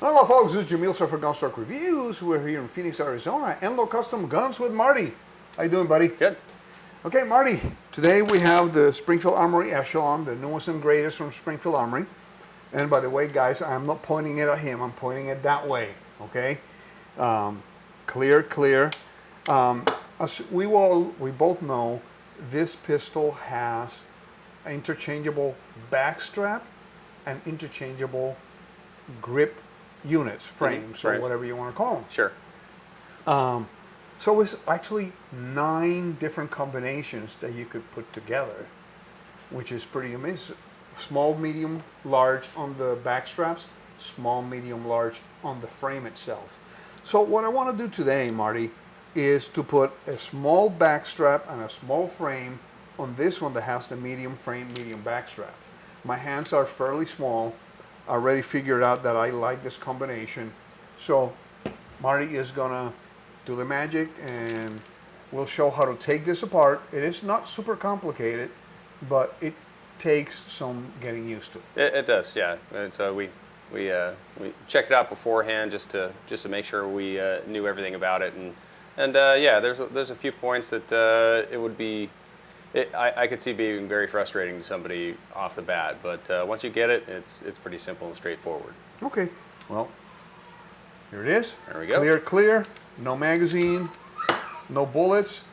Hello folks, this is Jamil for Gunstock Reviews. We're here in Phoenix, Arizona, Enlo Custom Guns with Marty. How you doing, buddy? Good. Okay, Marty, today we have the Springfield Armory Echelon, the newest and greatest from Springfield Armory. And by the way, guys, I'm not pointing it at him, I'm pointing it that way, okay? Clear. As we both know, this pistol has interchangeable backstrap and interchangeable grip units, frames, or whatever you want to call them. Sure. So it's actually 9 different combinations that you could put together, which is pretty amazing. Small, medium, large on the back straps, small, medium, large on the frame itself. So what I want to do today, Marty, is to put a small back strap and a small frame on this one that has the medium frame, medium back strap. My hands are fairly small. I already figured out that I like this combination. So Marty is gonna do the magic and we'll show how to take this apart. It is not super complicated, but it takes some getting used to. It does, yeah. And so we checked it out beforehand just to make sure we knew everything about it, and yeah, there's a few points that it would be. I could see being very frustrating to somebody off the bat, but once you get it, it's pretty simple and straightforward. Okay, well, here it is. There we go. Clear, no magazine, no bullets.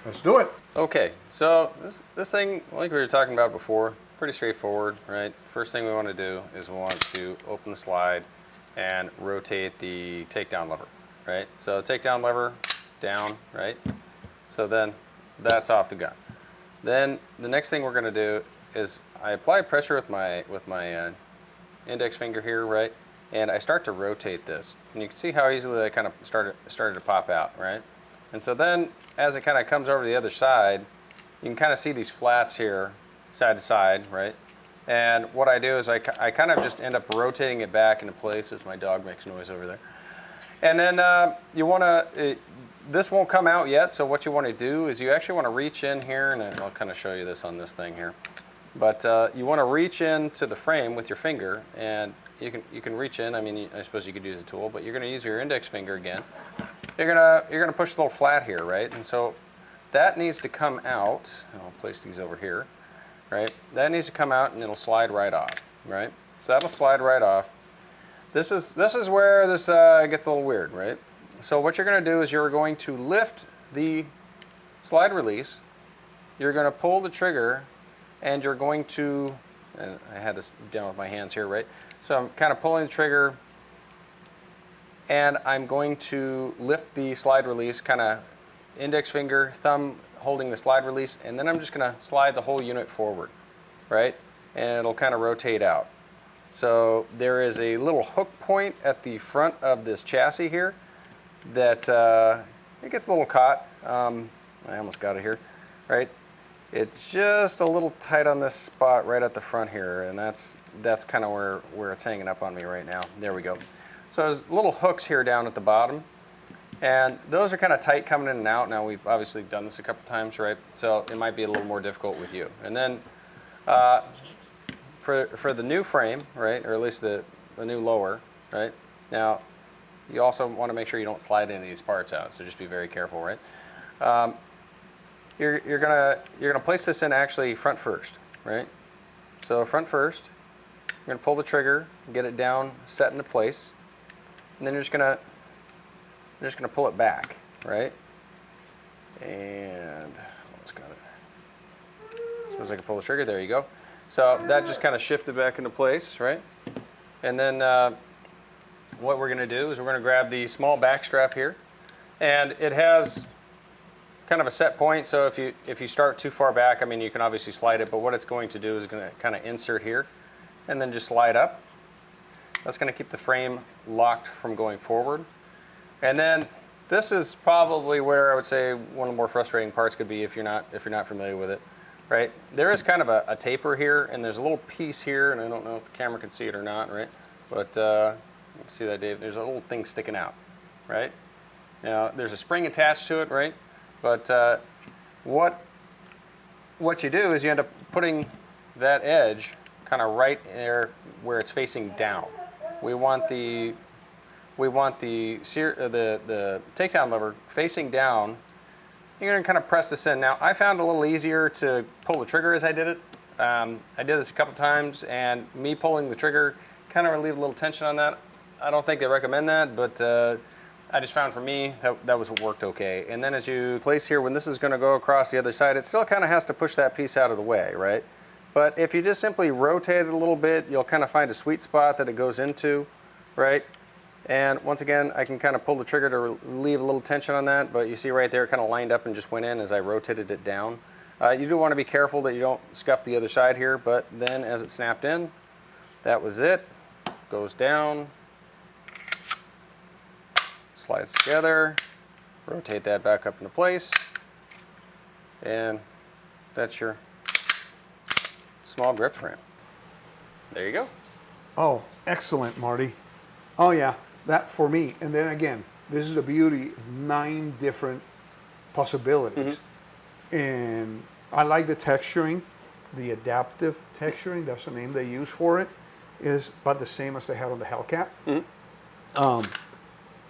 Let's do it. Okay, so this thing, like we were talking about before, pretty straightforward, right? First thing we want to do is we want to open the slide and rotate the takedown lever, right? So takedown lever down, right? So then that's off the gun. Then the next thing we're going to do is I apply pressure with my index finger here, right? And I start to rotate this. And you can see how easily that kind of started to pop out, right? And so then as it kind of comes over to the other side, you can kind of see these flats here, side to side, right? And what I do is I kind of just end up rotating it back into place as my dog makes noise over there. And then you want to, this won't come out yet, so what you want to do is you actually want to reach in here, and I'll kind of show you this on this thing here. But you want to reach into the frame with your finger, and you can reach in. I mean, I suppose you could use a tool, but you're going to use your index finger again. You're gonna push the little flat here, right? And so that needs to come out. And I'll place these over here, right? That needs to come out, and it'll slide right off, right? So that'll slide right off. This is where this gets a little weird, right? So what you're going to do is you're going to lift the slide release, you're going to pull the trigger, and you're going to, and I had this down with my hands here, right? So I'm kind of pulling the trigger, and I'm going to lift the slide release, kind of index finger, thumb holding the slide release, and then I'm just going to slide the whole unit forward, right? And it'll kind of rotate out. So there is a little hook point at the front of this chassis here that it gets a little caught. I almost got it here, right? It's just a little tight on this spot right at the front here, and that's kind of where it's hanging up on me right now. There we go. So there's little hooks here down at the bottom, and those are kind of tight coming in and out. Now we've obviously done this a couple times, right? So it might be a little more difficult with you. And then for the new frame, right, or at least the new lower, right? Now you also want to make sure you don't slide any of these parts out, so just be very careful, right? You're gonna place this in actually front first, right? So front first, you're gonna pull the trigger, get it down, set into place, and then you're just gonna pull it back, right? And almost got it. Suppose I can pull the trigger. There you go. So that just kind of shifted back into place, right? And then what we're going to do is we're going to grab the small back strap here, and it has kind of a set point. So if you start too far back, I mean, you can obviously slide it, but what it's going to do is going to kind of insert here and then just slide up. That's going to keep the frame locked from going forward. And then this is probably where I would say one of the more frustrating parts could be if you're not familiar with it, right? There is kind of a taper here, and there's a little piece here, and I don't know if the camera can see it or not, right? But you can see that, Dave. There's a little thing sticking out, right? Now there's a spring attached to it, right? But what you do is you end up putting that edge kind of right there where it's facing down. We want the we want the takedown lever facing down. You're going to kind of press this in. Now, I found it a little easier to pull the trigger as I did it. I did this a couple times, and me pulling the trigger kind of relieved a little tension on that. I don't think they recommend that, but I just found for me that was worked okay. And then as you place here, when this is going to go across the other side, it still kind of has to push that piece out of the way, right? But if you just simply rotate it a little bit, you'll kind of find a sweet spot that it goes into, right? And once again, I can kind of pull the trigger to relieve a little tension on that, but you see right there, it kind of lined up and just went in as I rotated it down. You do want to be careful that you don't scuff the other side here, but then as it snapped in, that was it. Goes down, slides together, rotate that back up into place, and that's your small grip frame. There you go. Oh, excellent, Marty. Oh yeah, that for me. And then again, this is the beauty of 9 different possibilities. And I like the texturing, the adaptive texturing, that's the name they use for it, is about the same as they had on the Hellcat.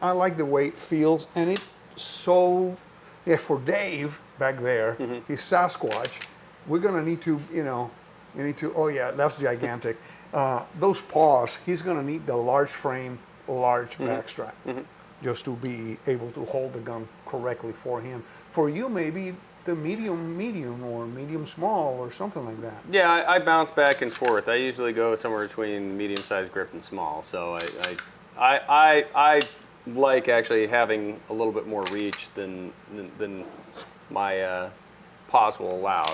I like the way it feels, and it's so, yeah, for Dave back there, he's Sasquatch, we're gonna need to, oh yeah, that's gigantic. Those paws, he's gonna need the large frame, large backstrap, just to be able to hold the gun correctly for him. For you, maybe the medium or medium small or something like that. Yeah, I bounce back and forth. I usually go somewhere between medium-sized grip and small. So I like actually having a little bit more reach than my paws will allow.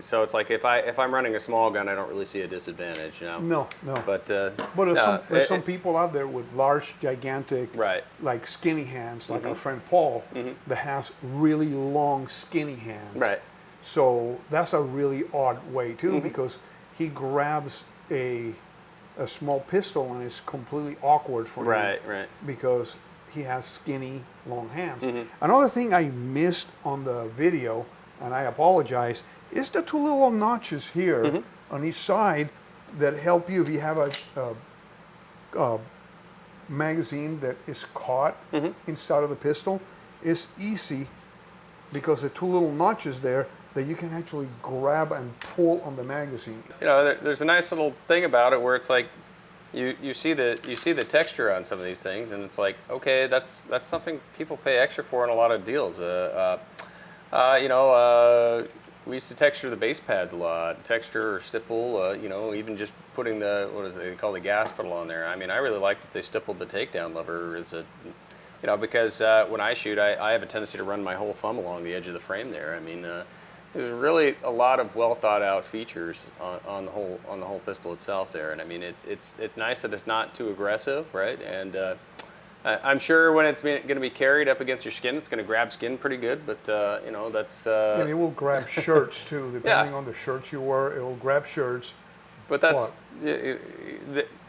So it's like if I'm running a small gun, I don't really see a disadvantage. No. But there's some people out there with large, gigantic, right, like skinny hands, like our friend Paul, that has really long, skinny hands. Right. So that's a really odd way too, because he grabs a small pistol and it's completely awkward for him. Right. Because he has skinny, long hands. Another thing I missed on the video, and I apologize, is the 2 little notches here on each side that help you if you have a magazine that is caught inside of the pistol. It's easy because the 2 little notches there that you can actually grab and pull on the magazine. There's a nice little thing about it where it's like you see the texture on some of these things, and it's like, okay, that's something people pay extra for in a lot of deals. We used to texture the base pads a lot, texture or stipple, even just putting they call the gas pedal on there. I mean, I really like that they stippled the takedown lever because when I shoot, I have a tendency to run my whole thumb along the edge of the frame there. I mean, there's really a lot of well thought out features on the whole pistol itself there. And I mean, it's nice that it's not too aggressive, right? And I'm sure when it's going to be carried up against your skin, it's going to grab skin pretty good, but that's... and it will grab shirts too, depending on the shirts you wear, it will grab shirts. But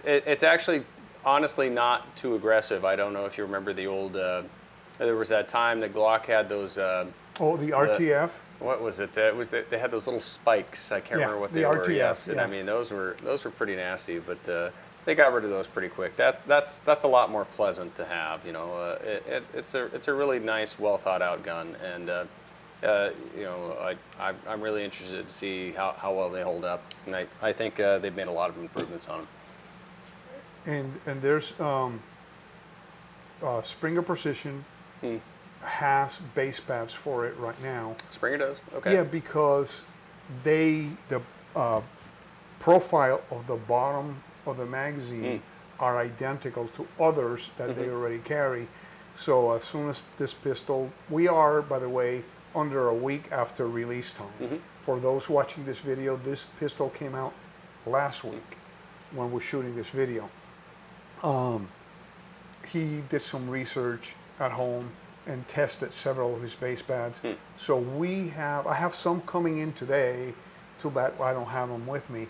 it's actually honestly not too aggressive. I don't know if you remember the old, there was that time that Glock had those... the RTF? What was it? They had those little spikes. I can't remember what they were. RTF, yes, and I mean those were pretty nasty, but they got rid of those pretty quick. That's a lot more pleasant to have. It's a really nice, well thought out gun, and I'm really interested to see how well they hold up, and I think they've made a lot of improvements on them. And there's Springer Precision has base pads for it right now. Springer does? Okay. Yeah, because the profile of the bottom of the magazine are identical to others that they already carry. So as soon as this pistol, we are, by the way, under a week after release time. For those watching this video, this pistol came out last week when we're shooting this video. He did some research at home and tested several of his base pads. So I have some coming in today. Too bad I don't have them with me.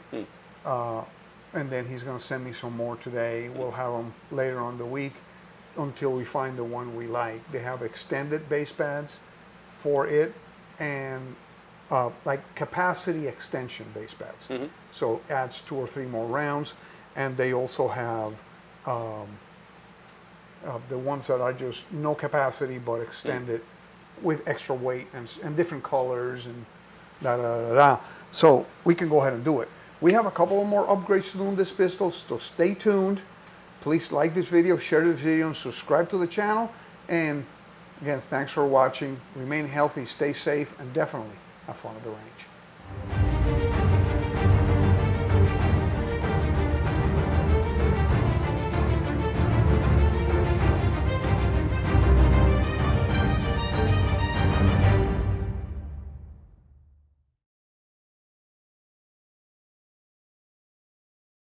And then he's going to send me some more today. We'll have them later on the week until we find the one we like. They have extended base pads for it and like capacity extension base pads. So adds 2 or 3 more rounds. And they also have the ones that are just no capacity but extended with extra weight and different colors and da da da da. So we can go ahead and do it. We have a couple of more upgrades to do in this pistol, so stay tuned. Please like this video, share this video, and subscribe to the channel. And again, thanks for watching. Remain healthy, stay safe, and definitely have fun at the range.